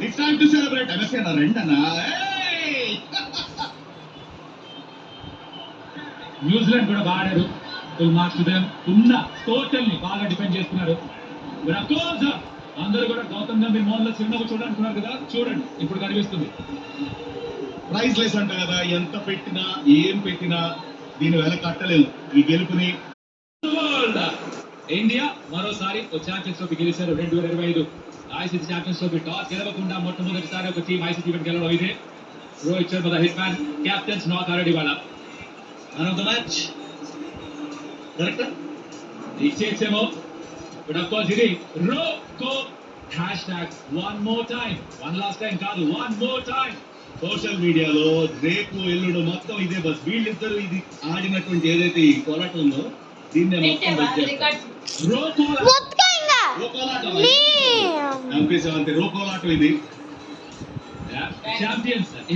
It's time to celebrate. MSN రెండనా? New Zealand కూడా బాగా ఆడారు. ఫుల్ మార్క్స్ ఉన్న టోటల్ ని బాగా డిఫెండ్ చేస్తున్నారు. అందరూ కూడా గౌతమ్ గంభీర్ మోహన్ లో చిరునవ్వు చూడాలనుకున్నారు కదా, చూడండి ఇప్పుడు కనిపిస్తుంది. ప్రైజ్ లెస్ అంట కదా, ఎంత పెట్టినా ఏం పెట్టినా దీని వెల కట్టలేము ఈ గెలుపుని. ఇండియా మరోసారి ఛాంపియన్స్ ట్రోఫీ గెలిచారు 2025 ఐసీసీ ఛాంపియన్స్ ట్రోఫీ. టాస్ గెలవకుండా మొట్టమొదటిసారి ఒక టీం ఐసీసీ ఈవెంట్ గెలవడం ఇదే. Rohit Sharma the hit man, captain's knock already వాళ్ళ Man of the match. Correct ఇచ్చేసేమో. బట్ ఆఫ్ కోర్స్ ఇది Roko hashtag one more time, one last time కాదు, వన్ మోర్ టైం. సోషల్ మీడియాలో రేపు ఎల్లుడు మొత్తం ఇదే బస్. వీళ్ళిద్దరు ఇది ఆడినటువంటి ఏదైతే ఈ కోలాట ఉందో దీన్నే మొత్తం రోకోలాటం ఇది. ఛాంపియన్స్